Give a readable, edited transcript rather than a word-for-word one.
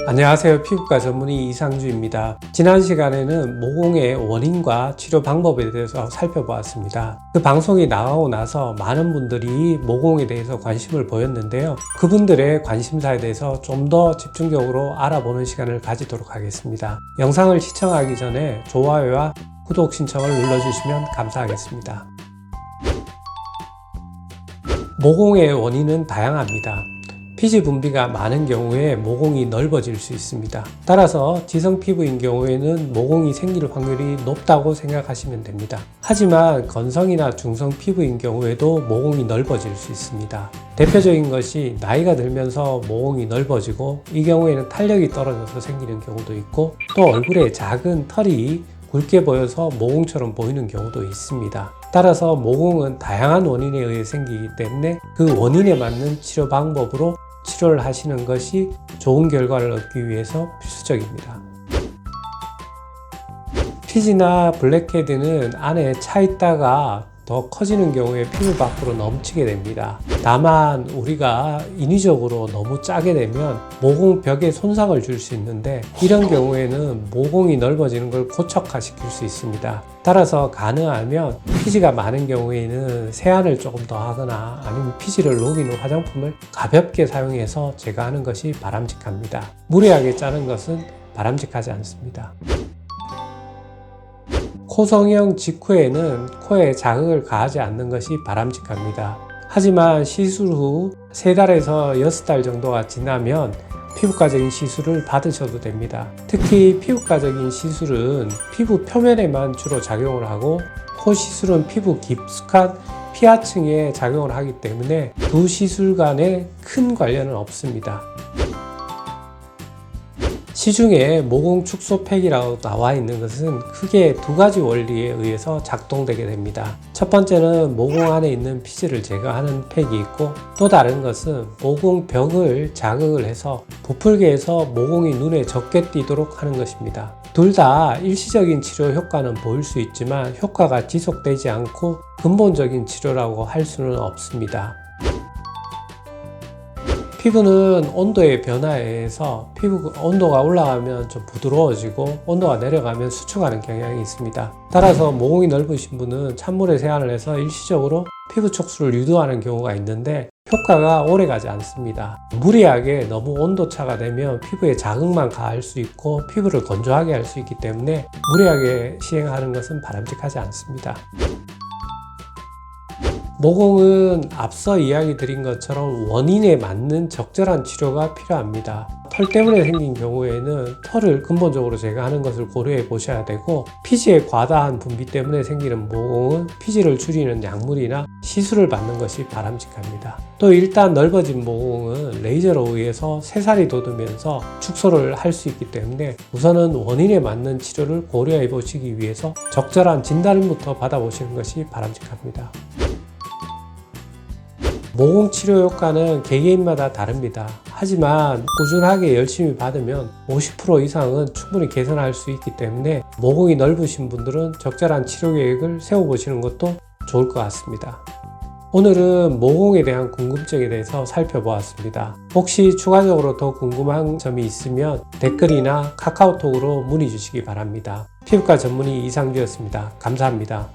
안녕하세요. 피부과 전문의 이상주입니다. 지난 시간에는 모공의 원인과 치료 방법에 대해서 살펴보았습니다. 그 방송이 나가고 나서 많은 분들이 모공에 대해서 관심을 보였는데요. 그분들의 관심사에 대해서 좀 더 집중적으로 알아보는 시간을 가지도록 하겠습니다. 영상을 시청하기 전에 좋아요와 구독 신청을 눌러주시면 감사하겠습니다. 모공의 원인은 다양합니다. 피지 분비가 많은 경우에 모공이 넓어질 수 있습니다. 따라서 지성 피부인 경우에는 모공이 생길 확률이 높다고 생각하시면 됩니다. 하지만 건성이나 중성 피부인 경우에도 모공이 넓어질 수 있습니다. 대표적인 것이 나이가 들면서 모공이 넓어지고 이 경우에는 탄력이 떨어져서 생기는 경우도 있고 또 얼굴에 작은 털이 굵게 보여서 모공처럼 보이는 경우도 있습니다. 따라서 모공은 다양한 원인에 의해 생기기 때문에 그 원인에 맞는 치료 방법으로 치료를 하시는 것이 좋은 결과를 얻기 위해서 필수적입니다. 피지나 블랙헤드는 안에 차 있다가 더 커지는 경우에 피부 밖으로 넘치게 됩니다. 다만 우리가 인위적으로 너무 짜게 되면 모공벽에 손상을 줄 수 있는데 이런 경우에는 모공이 넓어지는 걸 고착화시킬 수 있습니다. 따라서 가능하면 피지가 많은 경우에는 세안을 조금 더 하거나 아니면 피지를 녹이는 화장품을 가볍게 사용해서 제거하는 것이 바람직합니다. 무리하게 짜는 것은 바람직하지 않습니다. 코 성형 직후에는 코에 자극을 가하지 않는 것이 바람직합니다. 하지만 시술 후 3달에서 6달 정도가 지나면 피부과적인 시술을 받으셔도 됩니다. 특히 피부과적인 시술은 피부 표면에만 주로 작용을 하고 코 시술은 피부 깊숙한 피하층에 작용을 하기 때문에 두 시술 간에 큰 관련은 없습니다. 시중에 모공 축소 팩이라고 나와 있는 것은 크게 두 가지 원리에 의해서 작동되게 됩니다. 첫 번째는 모공 안에 있는 피지를 제거하는 팩이 있고 또 다른 것은 모공벽을 자극을 해서 부풀게 해서 모공이 눈에 적게 띄도록 하는 것입니다. 둘 다 일시적인 치료 효과는 보일 수 있지만 효과가 지속되지 않고 근본적인 치료라고 할 수는 없습니다. 피부는 온도의 변화에 의해서 피부 온도가 올라가면 좀 부드러워지고 온도가 내려가면 수축하는 경향이 있습니다. 따라서 모공이 넓으신 분은 찬물에 세안을 해서 일시적으로 피부 촉수를 유도하는 경우가 있는데 효과가 오래 가지 않습니다. 무리하게 너무 온도차가 되면 피부에 자극만 가할 수 있고 피부를 건조하게 할 수 있기 때문에 무리하게 시행하는 것은 바람직하지 않습니다. 모공은 앞서 이야기 드린 것처럼 원인에 맞는 적절한 치료가 필요합니다. 털 때문에 생긴 경우에는 털을 근본적으로 제거하는 것을 고려해 보셔야 되고 피지의 과다한 분비 때문에 생기는 모공은 피지를 줄이는 약물이나 시술을 받는 것이 바람직합니다. 또 일단 넓어진 모공은 레이저로 의해서 새살이 돋으면서 축소를 할 수 있기 때문에 우선은 원인에 맞는 치료를 고려해 보시기 위해서 적절한 진단부터 받아보시는 것이 바람직합니다. 모공 치료 효과는 개개인마다 다릅니다. 하지만 꾸준하게 열심히 받으면 50% 이상은 충분히 개선할 수 있기 때문에 모공이 넓으신 분들은 적절한 치료 계획을 세워보시는 것도 좋을 것 같습니다. 오늘은 모공에 대한 궁금증에 대해서 살펴보았습니다. 혹시 추가적으로 더 궁금한 점이 있으면 댓글이나 카카오톡으로 문의 주시기 바랍니다. 피부과 전문의 이상주였습니다. 감사합니다.